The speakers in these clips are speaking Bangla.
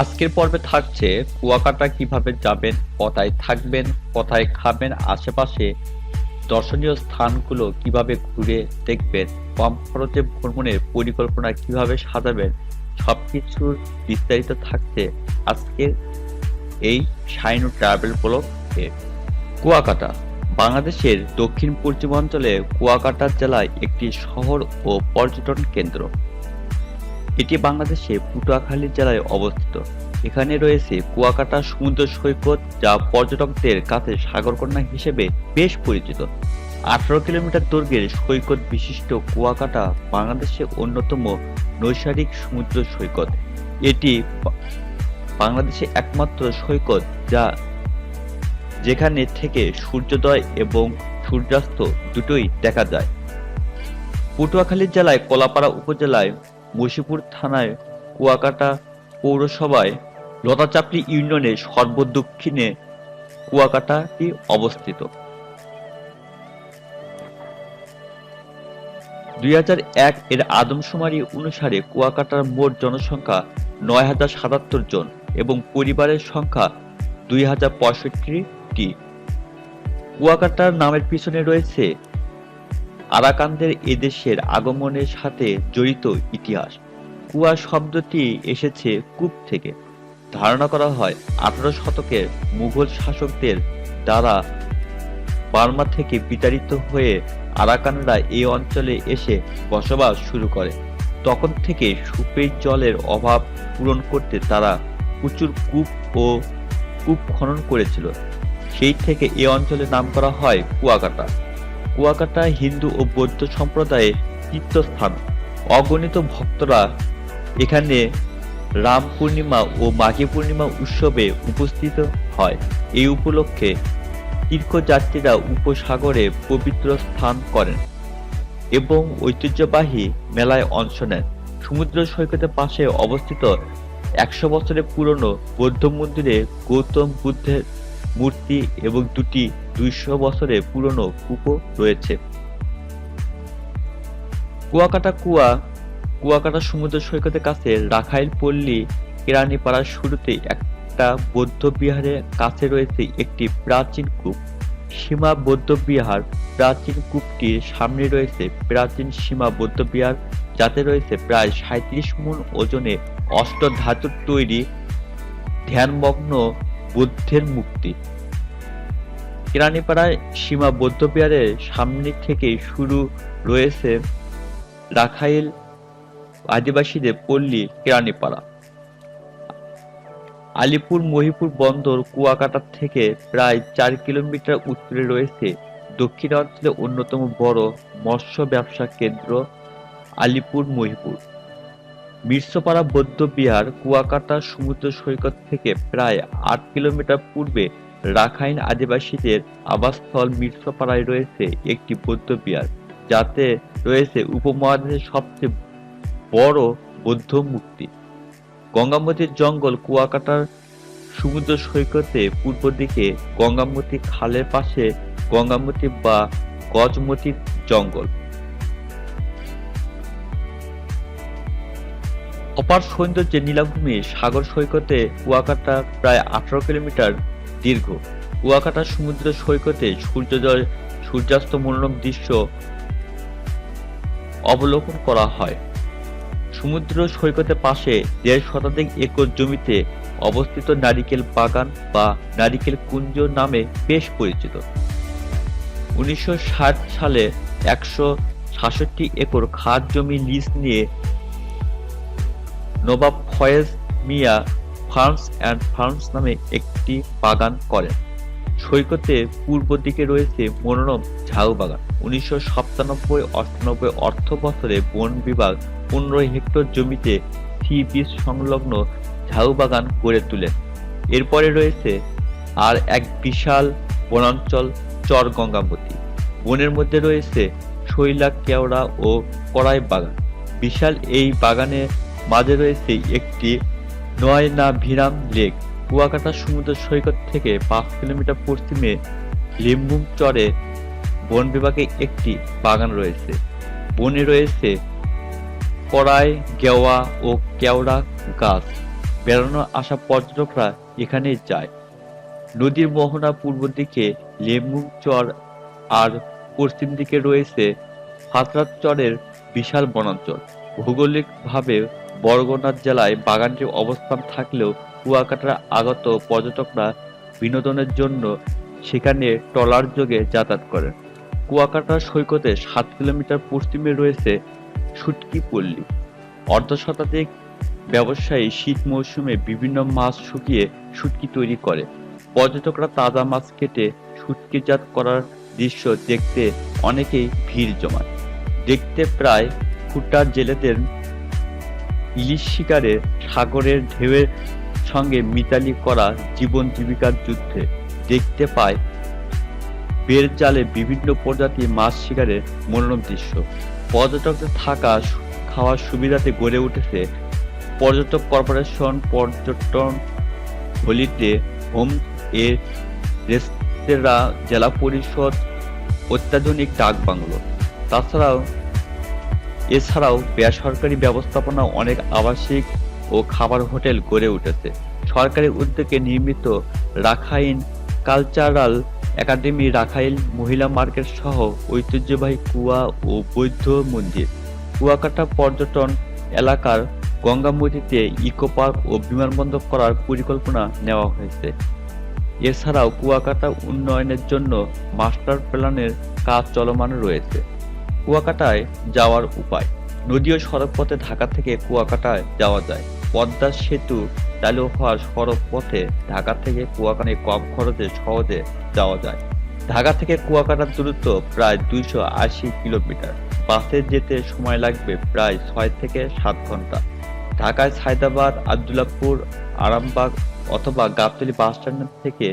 আজকের পর্বে থাকছে কুয়াকাটা কিভাবে যাবেন, কোথায় থাকবেন, কোথায় খাবেন, আশেপাশে দর্শনীয় স্থানগুলো কিভাবে ঘুরে দেখবেন, কম খরচে ভ্রমণের পরিকল্পনা কিভাবে সাজাবেন, সবকিছুর বিস্তারিত থাকছে আজকের এই শাইনু ট্রাভেল ব্লগে। কুয়াকাটা বাংলাদেশের দক্ষিণ পশ্চিমাঞ্চলে কুয়াকাটা জেলায় একটি শহর ও পর্যটন কেন্দ্র। এটি বাংলাদেশে পটুয়াখালী জেলায় অবস্থিত। এখানে রয়েছে কুয়াকাটা সমুদ্র সৈকত, যা পর্যটকদের কাছে সাগরকন্যা হিসেবে বেশ পরিচিত। 18 কিলোমিটার দৈর্ঘ্যের সৈকত বিশিষ্ট কুয়াকাটা বাংলাদেশের অন্যতম নৈসর্গিক সমুদ্র সৈকত। এটি বাংলাদেশের একমাত্র সৈকত যেখানে থেকে সূর্যোদয় এবং সূর্যাস্ত দুটোই দেখা যায়। পটুয়াখালী জেলায় কলাপাড়া উপজেলায় মসিপুর থানায় কুয়াকাটা পৌরসভায় লতাচাপড়ি ইউনিয়নের সর্বদক্ষিণে কুয়াকাটাটি অবস্থিত। 2001 এর আদমশুমারি অনুসারে কুয়াকাটার মোট জনসংখ্যা 9077 জন এবং পরিবারের সংখ্যা 2065টি। কুয়াকাটার নামের পিছনে রয়েছে আরাকানদের এদেশের আগমনের সাথে জড়িত ইতিহাস। কুয়া শব্দটি এসেছে কূপ থেকে। ধারণা করা হয় 18 শতকের মুঘল শাসকদের দ্বারা বার্মা থেকে বিতাড়িত হয়ে আরাকানরা এই অঞ্চলে এসে বসবাস শুরু করে। তখন থেকে সুপেয় জলের অভাব পূরণ করতে তারা প্রচুর কূপ খনন করেছিল। সেই থেকে এই অঞ্চলের নাম করা হয় কুয়াকাটা। কুয়াকাটা হিন্দু ও বৌদ্ধ সম্প্রদায়ের তীর্থস্থান। অগণিত ভক্তরা এখানে রাম পূর্ণিমা ও মাঘী পূর্ণিমা উৎসবে উপস্থিত হয়। এই উপলক্ষে তীর্থযাত্রীরা উপসাগরে পবিত্র স্নান করেন এবং ঐতিহ্যবাহী মেলায় অংশ নেন। সমুদ্র সৈকতের পাশে অবস্থিত 100 বছরের পুরনো বৌদ্ধ মন্দিরে গৌতম বুদ্ধের মূর্তি এবং দুটি 200 বছরের পুরনো কূপও রয়েছে। কুয়াকাটা সমুদ্র সৈকতের কাছে রাখাইল পল্লী কেরানীপাড়ার শুরুতে একটা বৌদ্ধ বিহারের কাছে রয়েছে একটি প্রাচীন কূপ, সীমা বৌদ্ধ বিহার। প্রাচীন কূপটির সামনে রয়েছে প্রাচীন সীমা বৌদ্ধ বিহার, যাতে রয়েছে প্রায় 37 মণ ওজনে অষ্টধাতুর তৈরি ধ্যানমগ্ন বুদ্ধের মূর্তি। কেরানীপাড়ায় সীমা বৌদ্ধবিহারের সামনে থেকে শুরু রয়েছে রাখাইল আদিবাসীদের পল্লী কেরানীপাড়া। আলিপুর মহিপুর বন্দর কুয়াকাটা থেকে প্রায় 4 কিলোমিটার উত্তরে রয়েছে দক্ষিণাঞ্চলের অন্যতম বড় মৎস্য ব্যবসা কেন্দ্র আলিপুর মহিপুর। মির্সপাড়া বৌদ্ধ বিহার কুয়াকাটা সমুদ্র সৈকত থেকে প্রায় 8 কিলোমিটার পূর্বে। রাখাইন আদিবাসীদের আবাসস্থল মির্সপাড়ায় রয়েছে একটি বৌদ্ধ বিহার, যাতে রয়েছে উপমহাদেশের সবচেয়ে বড় বৌদ্ধ মূর্তি। গঙ্গামতির জঙ্গল কুয়াকাটার সমুদ্র সৈকতে পূর্ব দিকে গঙ্গামতি খালের পাশে গঙ্গামতি বা গজমতির জঙ্গল। অপার সৌন্দর্যের নীলাভূমি সাগর সৈকতে কুয়াকাটা প্রায় 18 কিলোমিটার দীর্ঘ। কুয়াকাটা সমুদ্র সৈকতে সূর্যোদয় সূর্যাস্ত মনোরম দৃশ্য অবলোকন করা হয়। সমুদ্র সৈকতের পাশে 1.5 শতাধিক একর জমিতে অবস্থিত নারিকেল বাগান বা নারিকেল কুঞ্জ নামে বেশ পরিচিত। 1960 সালে 166 একর খাস জমি লিজ নিয়ে নবাব ফয়েজ মিয়া ফার্মস অ্যান্ড ফার্মস নামে একটি বাগান করেন। সৈকতের পূর্ব দিকে রয়েছে মনোরম ঝাউ বাগান। 1997-98 অর্থ বছরে বন বিভাগ 15 হেক্টর জমিতে সি বিচ সংলগ্ন ঝাউ বাগান গড়ে তোলেন। এরপরে রয়েছে আর এক বিশাল বনাঞ্চল চর গঙ্গামতি। বনের মধ্যে রয়েছে শৈলা, কেওড়া ও কড়াই বাগান। বিশাল এই বাগানের মাঝে রয়েছে একটি নয়নাভিরাম লেক। কুয়াকাটা সমুদ্র সৈকত থেকে 5 কিলোমিটার পশ্চিমে লিম্বুম চরে বন বিভাগের একটি বাগান রয়েছে। বনে রয়েছে কড়াই, গেওয়া ও কেওড়া গাছ। বেড়ানো আসা পর্যটকরা এখানে যায়। নদীর মোহনা পূর্ব দিকে লেম্বুং চর আর পশ্চিম দিকে রয়েছে ফাতরাত চরের বিশাল বনাঞ্চল। ভৌগোলিকভাবে বরগুনা জেলায় বাগানটির অবস্থান থাকলেও কুয়াকাটার আগত পর্যটকরা বিনোদনের জন্য সেখানে ট্রলার যোগে যাতায়াত করেন। কুয়াকাটা সৈকতে ৭ কিলোমিটার পশ্চিমে রয়েছে শুটকি পল্লী। অর্ধশতাধিক ব্যবসায়ী শীত মৌসুমে বিভিন্ন মাছ শুকিয়ে শুটকি তৈরি করে। পর্যটকরা তাজা মাছ কেটে শুটকিজাত করার দৃশ্য দেখতে অনেকেই ভিড় জমায়। দেখতে প্রায় ফুটার জেলেদের ইলিশ শিকারে সাগরের ঢেউয়ের সঙ্গে মিতালি করা জীবন জীবিকার যুদ্ধে দেখতে পায় বের জালে বিভিন্ন প্রজাতির মাছ শিকারের মনোরম দৃশ্য। পর্যটকদের থাকা খাওয়ার সুবিধাতে গড়ে উঠেছে পর্যটক কর্পোরেশন পর্যটন হলিডে হোম এর রেস্তোরাঁ, জেলা পরিষদ, অত্যাধুনিক ডাক বাংলো। এছাড়াও বেসরকারি ব্যবস্থাপনা অনেক আবাসিক ও খাবার হোটেল গড়ে উঠেছে। সরকারি উদ্যোগে নির্মিত রাখাইন কালচারাল একাডেমি, রাখাইন মহিলা মার্কেট সহ ঐতিহ্যবাহী কুয়া ও বৌদ্ধ মন্দির। কুয়াকাটা পর্যটন এলাকার গঙ্গামতিতে ইকো পার্ক ও বিমানবন্দর করার পরিকল্পনা নেওয়া হয়েছে। এছাড়াও কুয়াকাটা উন্নয়নের জন্য মাস্টার প্ল্যানের কাজ চলমান রয়েছে। কুয়াকাটায় যাওয়ার উপায়। নদী ও সড়কপথে ঢাকা থেকে কুয়াকাটায় যাওয়া যায়। পদ্মা সেতু চালু হওয়ার সড়ক পথে ঢাকা থেকে কুয়াকাটায় কম খরচে সহজে যাওয়া যায়। ঢাকা থেকে কুয়াকাটার দূরত্ব প্রায় 280 কিলোমিটার। বাসে যেতে সময় লাগবে প্রায় 6 থেকে 7 ঘন্টা। ঢাকায় সায়দাবাদ, আব্দুল্লাহপুর, আরামবাগ অথবা গাবতলী বাসস্ট্যান্ড থেকে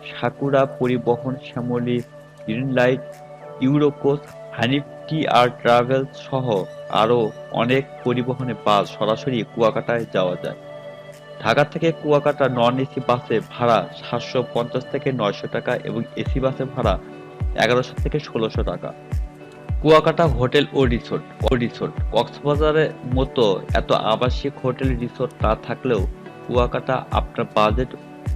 Sakura Paribahan, Shyamoli, green line, Eurocoach, Hanif TR travels সহ আরও অনেক পরিবহনে বাস সরাসরি কুয়াকাটায় যাওয়া যায়। ঢাকা থেকে কুয়াকাটা নন এসি বাসে ভাড়া 750 থেকে 900 টাকা এবং এসি বাসে ভাড়া 1100 থেকে 1600 টাকা। কুয়াকাটা হোটেল ও রিসোর্ট। কক্সবাজারের মতো এত আবাসিক হোটেল রিসোর্ট না থাকলেও কুয়াকাটা আপনার বাজেট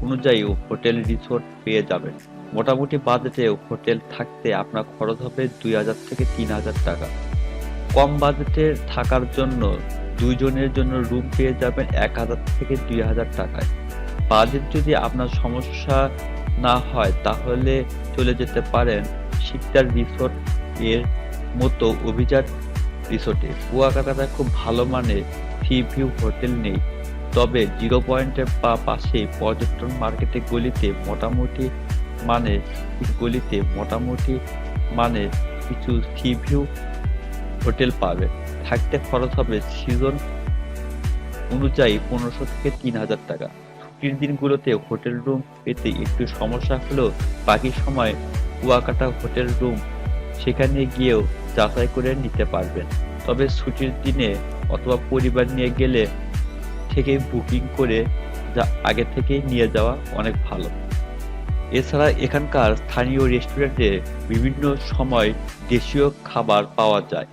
অনুযায়ী হোটেল রিসোর্ট পেয়ে যাবেন। মোটামুটি বাজেটে হোটেল থাকতে আপনার খরচ হবে 2000 থেকে 3000 টাকা। কম বাজেটে থাকার জন্য 2 জনের জন্য রুম পেয়ে যাবেন 1000 থেকে 2000 টাকায়। বাজেট যদি আপনার সমস্যা না হয় তাহলে চলে যেতে পারেন শিকদার রিসোর্ট এর মতো অভিজাত রিসোর্টে। কুয়াকাটায় খুব ভালো মানের সি ভিউ হোটেল নেই, তবে জিরো পয়েন্টের পাশেই পর্যটন মার্কেটের গলিতে মোটামুটি মানের কিছু সি ভিউ হোটেল পাবে। থাকতে খরচ হবে সিজন অনুযায়ী 1500 থেকে 3000 টাকা। ছুটির দিনগুলোতে হোটেল রুম পেতে একটু সমস্যা হলেও বাকি সময় কুয়াকাটা হোটেল রুম সেখানে গিয়েও যাচাই করে নিতে পারবেন। তবে ছুটির দিনে অথবা পরিবার নিয়ে গেলে থেকে বুকিং করে আগে থেকেই নিয়ে যাওয়া অনেক ভালো। এছাড়া এখানকার স্থানীয় রেস্টুরেন্টে বিভিন্ন সময় দেশীয় খাবার পাওয়া যায়।